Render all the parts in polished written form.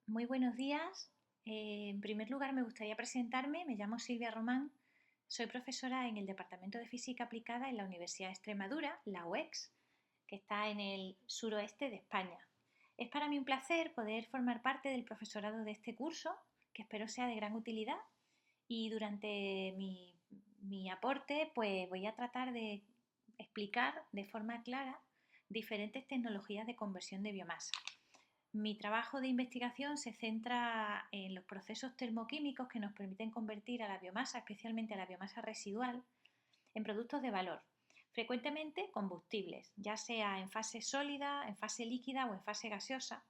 Muy buenos días. En primer lugar, me gustaría presentarme. Me llamo Silvia Román. Soy profesora en el Departamento de Física Aplicada en la Universidad de Extremadura, la UEX, que está en el suroeste de España. Es para mí un placer poder formar parte del profesorado de este curso, que espero sea de gran utilidad. Y durante mi aporte, pues voy a tratar de explicar de forma clara diferentes tecnologías de conversión de biomasa. Mi trabajo de investigación se centra en los procesos termoquímicos que nos permiten convertir a la biomasa, especialmente a la biomasa residual, en productos de valor, frecuentemente combustibles, ya sea en fase sólida, en fase líquida o en fase gaseosa,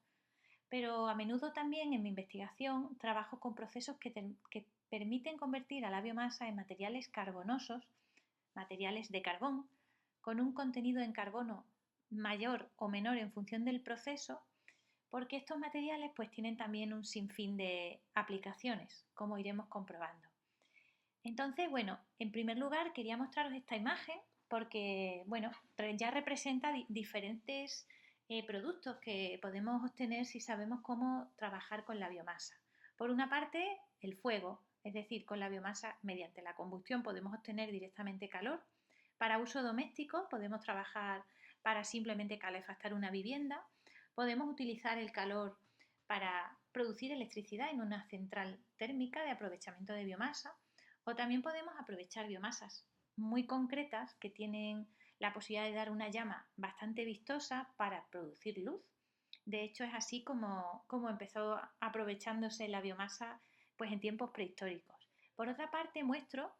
pero a menudo también en mi investigación trabajo con procesos que permiten convertir a la biomasa en materiales carbonosos, materiales de carbón, con un contenido en carbono mayor o menor en función del proceso, porque estos materiales pues tienen también un sinfín de aplicaciones, como iremos comprobando. Entonces, bueno, en primer lugar quería mostraros esta imagen porque, bueno, ya representa diferentes productos que podemos obtener si sabemos cómo trabajar con la biomasa. Por una parte, el fuego, es decir, con la biomasa mediante la combustión podemos obtener directamente calor. Para uso doméstico podemos trabajar para simplemente calefactar una vivienda. Podemos utilizar el calor para producir electricidad en una central térmica de aprovechamiento de biomasa, o también podemos aprovechar biomasas muy concretas que tienen la posibilidad de dar una llama bastante vistosa para producir luz. De hecho, es así como empezó aprovechándose la biomasa pues, en tiempos prehistóricos. Por otra parte, muestro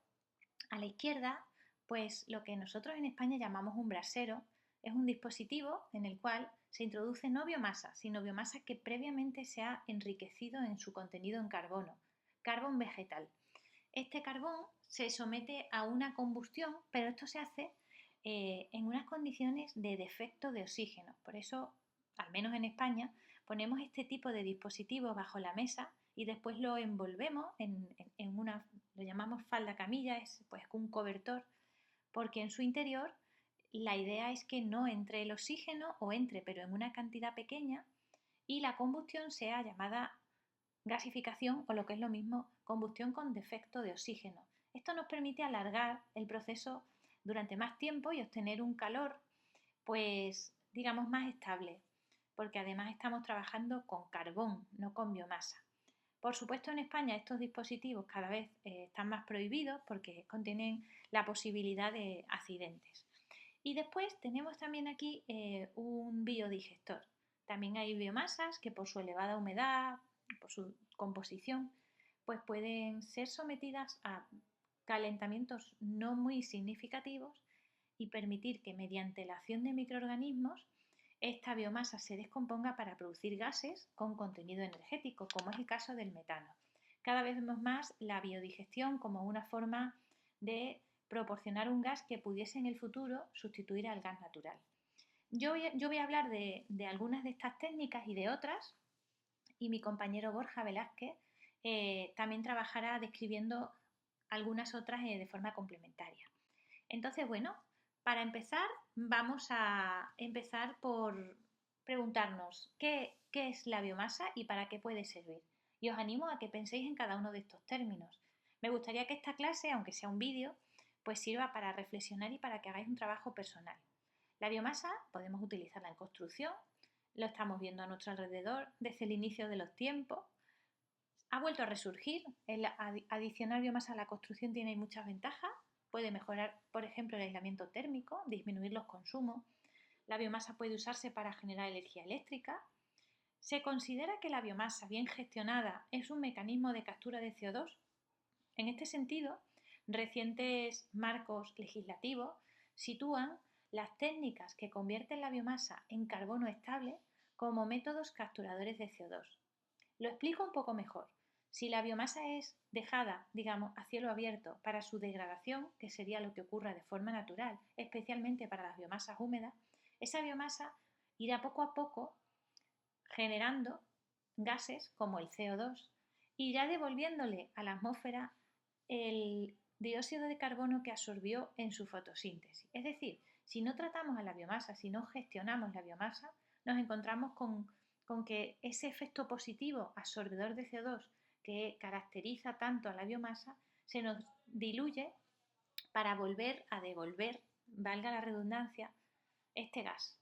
a la izquierda pues lo que nosotros en España llamamos un brasero. Es un dispositivo en el cual se introduce no biomasa, sino biomasa que previamente se ha enriquecido en su contenido en carbono, carbón vegetal. Este carbón se somete a una combustión, pero esto se hace en unas condiciones de defecto de oxígeno. Por eso, al menos en España, ponemos este tipo de dispositivos bajo la mesa y después lo envolvemos en una, lo llamamos falda camilla, es pues un cobertor, porque en su interior la idea es que no entre el oxígeno o entre, pero en una cantidad pequeña, y la combustión sea llamada gasificación o lo que es lo mismo, combustión con defecto de oxígeno. Esto nos permite alargar el proceso durante más tiempo y obtener un calor, pues digamos, más estable, porque además estamos trabajando con carbón, no con biomasa. Por supuesto, en España estos dispositivos cada vez están más prohibidos porque contienen la posibilidad de accidentes. Y después tenemos también aquí un biodigestor. También hay biomasas que por su elevada humedad, por su composición, pues pueden ser sometidas a calentamientos no muy significativos y permitir que mediante la acción de microorganismos esta biomasa se descomponga para producir gases con contenido energético, como es el caso del metano. Cada vez vemos más la biodigestión como una forma de proporcionar un gas que pudiese en el futuro sustituir al gas natural. Yo voy a hablar de algunas de estas técnicas y de otras, y mi compañero Borja Velázquez también trabajará describiendo algunas otras de forma complementaria. Entonces, bueno, para empezar, vamos a empezar por preguntarnos qué es la biomasa y para qué puede servir. Y os animo a que penséis en cada uno de estos términos. Me gustaría que esta clase, aunque sea un vídeo, pues sirva para reflexionar y para que hagáis un trabajo personal. La biomasa podemos utilizarla en construcción, lo estamos viendo a nuestro alrededor desde el inicio de los tiempos. Ha vuelto a resurgir. El adicionar biomasa a la construcción tiene muchas ventajas. Puede mejorar, por ejemplo, el aislamiento térmico, disminuir los consumos. La biomasa puede usarse para generar energía eléctrica. Se considera que la biomasa bien gestionada es un mecanismo de captura de CO2. En este sentido, recientes marcos legislativos sitúan las técnicas que convierten la biomasa en carbono estable como métodos capturadores de CO2. Lo explico un poco mejor. Si la biomasa es dejada, digamos, a cielo abierto para su degradación, que sería lo que ocurre de forma natural, especialmente para las biomasas húmedas, esa biomasa irá poco a poco generando gases como el CO2 y irá devolviéndole a la atmósfera el dióxido de carbono que absorbió en su fotosíntesis. Es decir, si no tratamos a la biomasa, si no gestionamos la biomasa, nos encontramos con con que ese efecto positivo absorbedor de CO2 que caracteriza tanto a la biomasa se nos diluye para volver a devolver, valga la redundancia, este gas.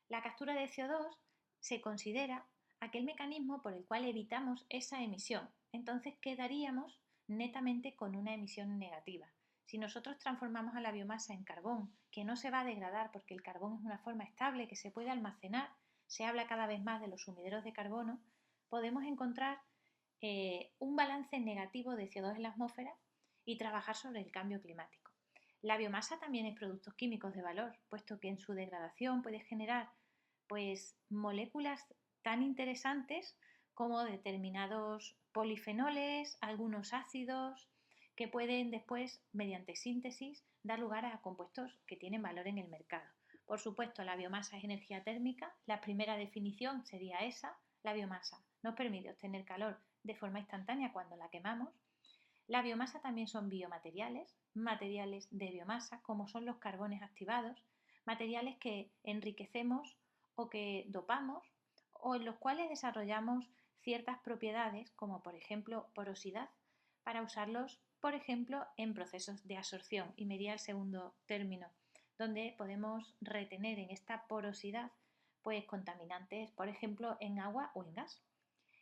La captura de CO2 se considera aquel mecanismo por el cual evitamos esa emisión. Entonces quedaríamos netamente con una emisión negativa. Si nosotros transformamos a la biomasa en carbón, que no se va a degradar porque el carbón es una forma estable que se puede almacenar, se habla cada vez más de los sumideros de carbono, podemos encontrar un balance negativo de CO2 en la atmósfera y trabajar sobre el cambio climático. La biomasa también es productos químicos de valor, puesto que en su degradación puede generar pues, moléculas tan interesantes como determinados polifenoles, algunos ácidos, que pueden después, mediante síntesis, dar lugar a compuestos que tienen valor en el mercado. Por supuesto, la biomasa es energía térmica, la primera definición sería esa, la biomasa nos permite obtener calor de forma instantánea cuando la quemamos. La biomasa también son biomateriales, materiales de biomasa, como son los carbones activados, materiales que enriquecemos o que dopamos o en los cuales desarrollamos ciertas propiedades, como por ejemplo porosidad, para usarlos, por ejemplo, en procesos de absorción. Y me iría al segundo término, donde podemos retener en esta porosidad pues contaminantes, por ejemplo, en agua o en gas.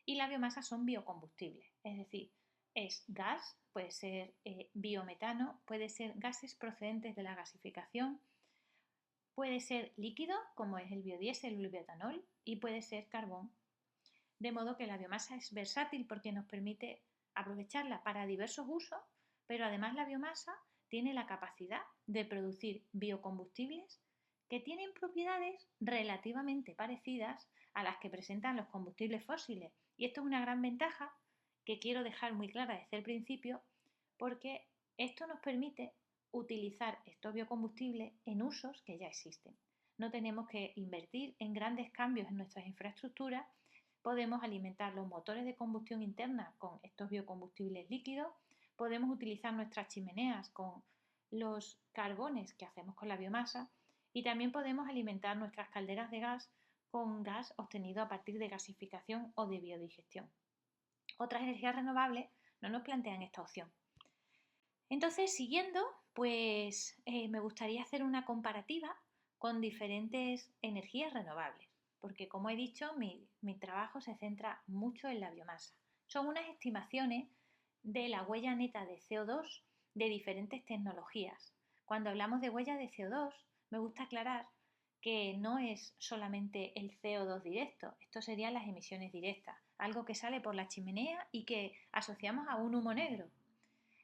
Y la biomasa son biocombustibles, es decir, es gas, puede ser biometano, puede ser gases procedentes de la gasificación, puede ser líquido, como es el biodiesel o el bioetanol, y puede ser carbón. De modo que la biomasa es versátil porque nos permite aprovecharla para diversos usos, pero además la biomasa tiene la capacidad de producir biocombustibles que tienen propiedades relativamente parecidas a las que presentan los combustibles fósiles. Y esto es una gran ventaja que quiero dejar muy clara desde el principio, porque esto nos permite utilizar estos biocombustibles en usos que ya existen. No tenemos que invertir en grandes cambios en nuestras infraestructuras, podemos alimentar los motores de combustión interna con estos biocombustibles líquidos, podemos utilizar nuestras chimeneas con los carbones que hacemos con la biomasa y también podemos alimentar nuestras calderas de gas con gas obtenido a partir de gasificación o de biodigestión. Otras energías renovables no nos plantean esta opción. Entonces, siguiendo, pues me gustaría hacer una comparativa con diferentes energías renovables, porque como he dicho, mi trabajo se centra mucho en la biomasa. Son unas estimaciones de la huella neta de CO2 de diferentes tecnologías. Cuando hablamos de huella de CO2, me gusta aclarar que no es solamente el CO2 directo, esto serían las emisiones directas, algo que sale por la chimenea y que asociamos a un humo negro.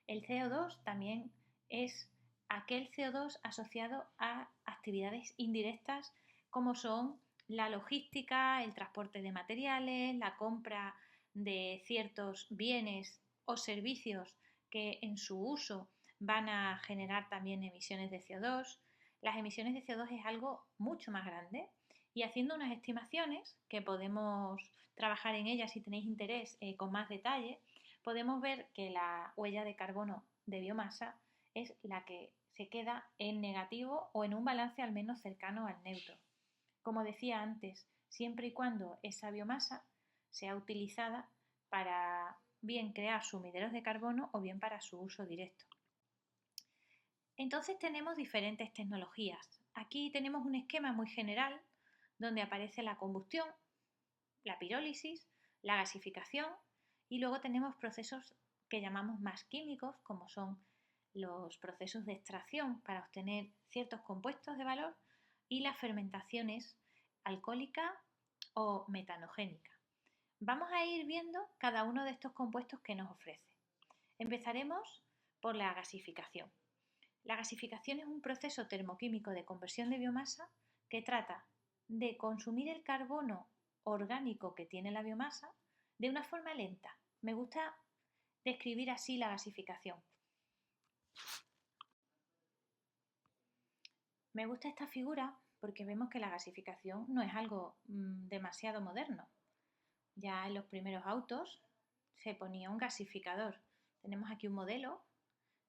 El CO2 también es aquel CO2 asociado a actividades indirectas como son la logística, el transporte de materiales, la compra de ciertos bienes o servicios que en su uso van a generar también emisiones de CO2. Las emisiones de CO2 es algo mucho más grande y haciendo unas estimaciones que podemos trabajar en ellas si tenéis interés con más detalle, podemos ver que la huella de carbono de biomasa es la que se queda en negativo o en un balance al menos cercano al neutro. Como decía antes, siempre y cuando esa biomasa sea utilizada para bien crear sumideros de carbono o bien para su uso directo. Entonces tenemos diferentes tecnologías. Aquí tenemos un esquema muy general donde aparece la combustión, la pirólisis, la gasificación y luego tenemos procesos que llamamos más químicos, como son los procesos de extracción para obtener ciertos compuestos de valor y las fermentaciones alcohólica o metanogénica. Vamos a ir viendo cada uno de estos compuestos que nos ofrece. Empezaremos por la gasificación. La gasificación es un proceso termoquímico de conversión de biomasa que trata de consumir el carbono orgánico que tiene la biomasa de una forma lenta. Me gusta describir así la gasificación. Me gusta esta figura porque vemos que la gasificación no es algo demasiado moderno. Ya en los primeros autos se ponía un gasificador. Tenemos aquí un modelo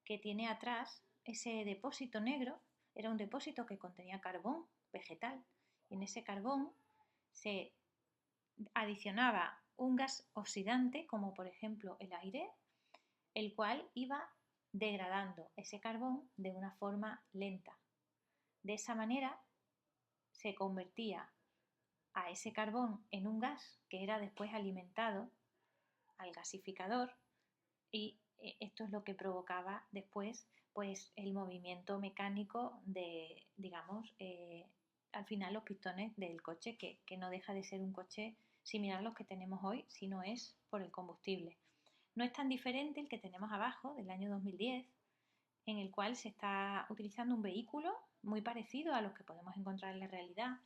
que tiene atrás ese depósito negro. Era un depósito que contenía carbón vegetal y en ese carbón se adicionaba un gas oxidante, como por ejemplo el aire, el cual iba degradando ese carbón de una forma lenta. De esa manera se convertía a ese carbón en un gas que era después alimentado al gasificador y esto es lo que provocaba después pues el movimiento mecánico de, digamos, al final los pistones del coche, que no deja de ser un coche similar a los que tenemos hoy, si no es por el combustible. No es tan diferente el que tenemos abajo, del año 2010, en el cual se está utilizando un vehículo muy parecido a los que podemos encontrar en la realidad,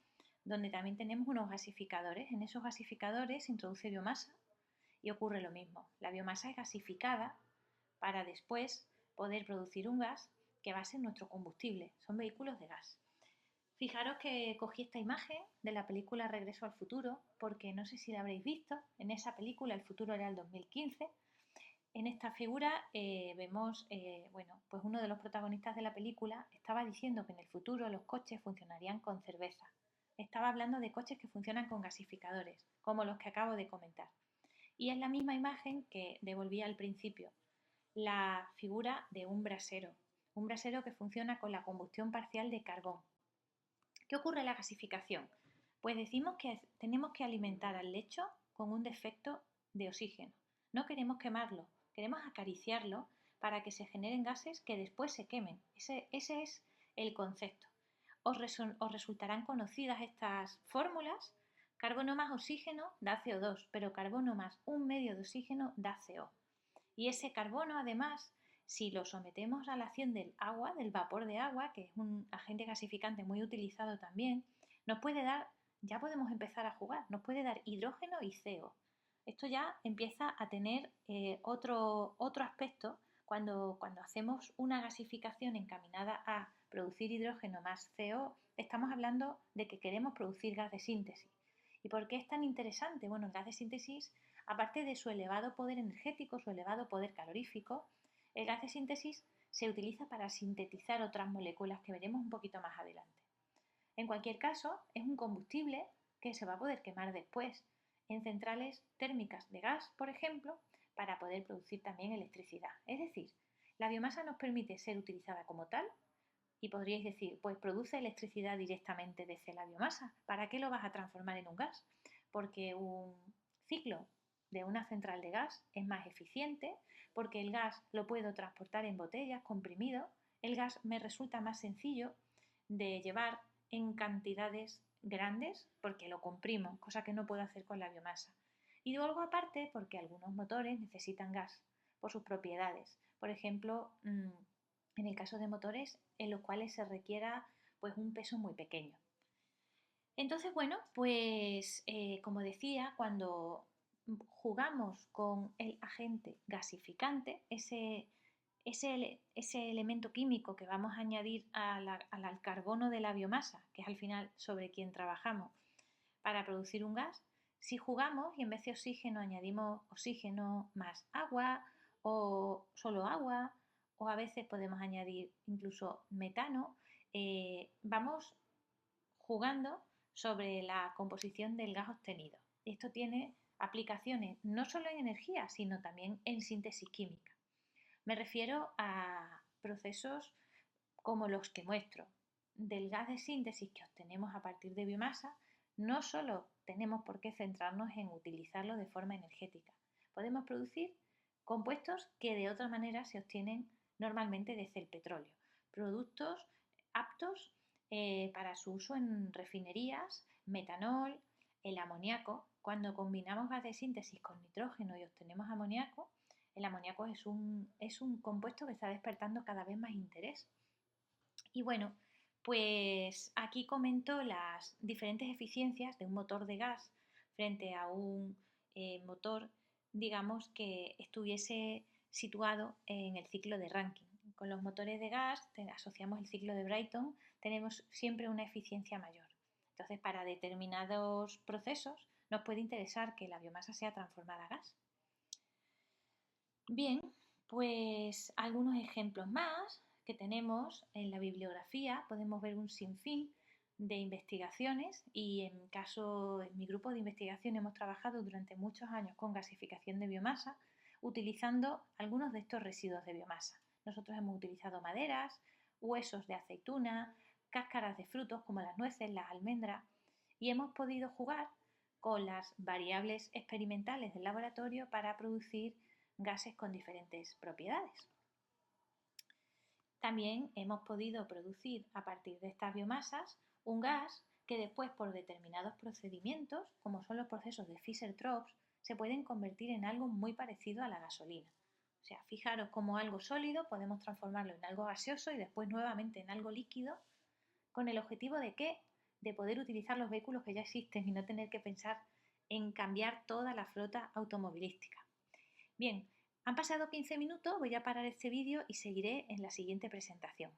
donde también tenemos unos gasificadores. En esos gasificadores se introduce biomasa y ocurre lo mismo. La biomasa es gasificada para después poder producir un gas que va a ser nuestro combustible. Son vehículos de gas. Fijaros que cogí esta imagen de la película Regreso al futuro, porque no sé si la habréis visto. En esa película, el futuro era el 2015. En esta figura vemos, bueno, pues uno de los protagonistas de la película estaba diciendo que en el futuro los coches funcionarían con cerveza. Estaba hablando de coches que funcionan con gasificadores, como los que acabo de comentar. Y es la misma imagen que devolví al principio, la figura de un brasero que funciona con la combustión parcial de carbón. ¿Qué ocurre en la gasificación? Pues decimos que tenemos que alimentar al lecho con un defecto de oxígeno. No queremos quemarlo, queremos acariciarlo para que se generen gases que después se quemen. Ese es el concepto. Os resultarán conocidas estas fórmulas. Carbono más oxígeno da CO2, pero carbono más un medio de oxígeno da CO. Y ese carbono, además, si lo sometemos a la acción del agua, del vapor de agua, que es un agente gasificante muy utilizado también, nos puede dar, ya podemos empezar a jugar, nos puede dar hidrógeno y CO. Esto ya empieza a tener otro aspecto cuando hacemos una gasificación encaminada a producir hidrógeno más CO, estamos hablando de que queremos producir gas de síntesis. ¿Y por qué es tan interesante? Bueno, el gas de síntesis, aparte de su elevado poder energético, su elevado poder calorífico, el gas de síntesis se utiliza para sintetizar otras moléculas que veremos un poquito más adelante. En cualquier caso, es un combustible que se va a poder quemar después en centrales térmicas de gas, por ejemplo, para poder producir también electricidad. Es decir, la biomasa nos permite ser utilizada como tal y podríais decir, pues produce electricidad directamente desde la biomasa. ¿Para qué lo vas a transformar en un gas? Porque un ciclo de una central de gas es más eficiente, porque el gas lo puedo transportar en botellas, comprimido. El gas me resulta más sencillo de llevar en cantidades grandes porque lo comprimo, cosa que no puedo hacer con la biomasa. Y luego aparte porque algunos motores necesitan gas por sus propiedades. Por ejemplo, en el caso de motores en los cuales se requiera pues un peso muy pequeño. Entonces, bueno, pues como decía, cuando jugamos con el agente gasificante, ese elemento químico que vamos a añadir al carbono de la biomasa, que es al final sobre quien trabajamos para producir un gas, si jugamos y en vez de oxígeno añadimos oxígeno más agua o solo agua, o a veces podemos añadir incluso metano, vamos jugando sobre la composición del gas obtenido. Esto tiene aplicaciones no solo en energía, sino también en síntesis química. Me refiero a procesos como los que muestro. Del gas de síntesis que obtenemos a partir de biomasa, no solo tenemos por qué centrarnos en utilizarlo de forma energética. Podemos producir compuestos que de otra manera se obtienen normalmente desde el petróleo. Productos aptos para su uso en refinerías, metanol, el amoníaco. Cuando combinamos gas de síntesis con nitrógeno y obtenemos amoníaco, el amoníaco es un compuesto que está despertando cada vez más interés. Y bueno, pues aquí comento las diferentes eficiencias de un motor de gas frente a un motor, digamos, que estuviese situado en el ciclo de Rankine. Con los motores de gas asociamos el ciclo de Brayton, tenemos siempre una eficiencia mayor. Entonces, para determinados procesos nos puede interesar que la biomasa sea transformada a gas. Bien, pues algunos ejemplos más que tenemos en la bibliografía, podemos ver un sinfín de investigaciones y en mi grupo de investigación hemos trabajado durante muchos años con gasificación de biomasa utilizando algunos de estos residuos de biomasa. Nosotros hemos utilizado maderas, huesos de aceituna, cáscaras de frutos como las nueces, las almendras y hemos podido jugar con las variables experimentales del laboratorio para producir gases con diferentes propiedades. También hemos podido producir a partir de estas biomasas un gas que después por determinados procedimientos, como son los procesos de Fischer-Tropsch, se pueden convertir en algo muy parecido a la gasolina. O sea, fijaros como algo sólido podemos transformarlo en algo gaseoso y después nuevamente en algo líquido con el objetivo de ¿qué? De poder utilizar los vehículos que ya existen y no tener que pensar en cambiar toda la flota automovilística. Bien, han pasado 15 minutos, voy a parar este vídeo y seguiré en la siguiente presentación.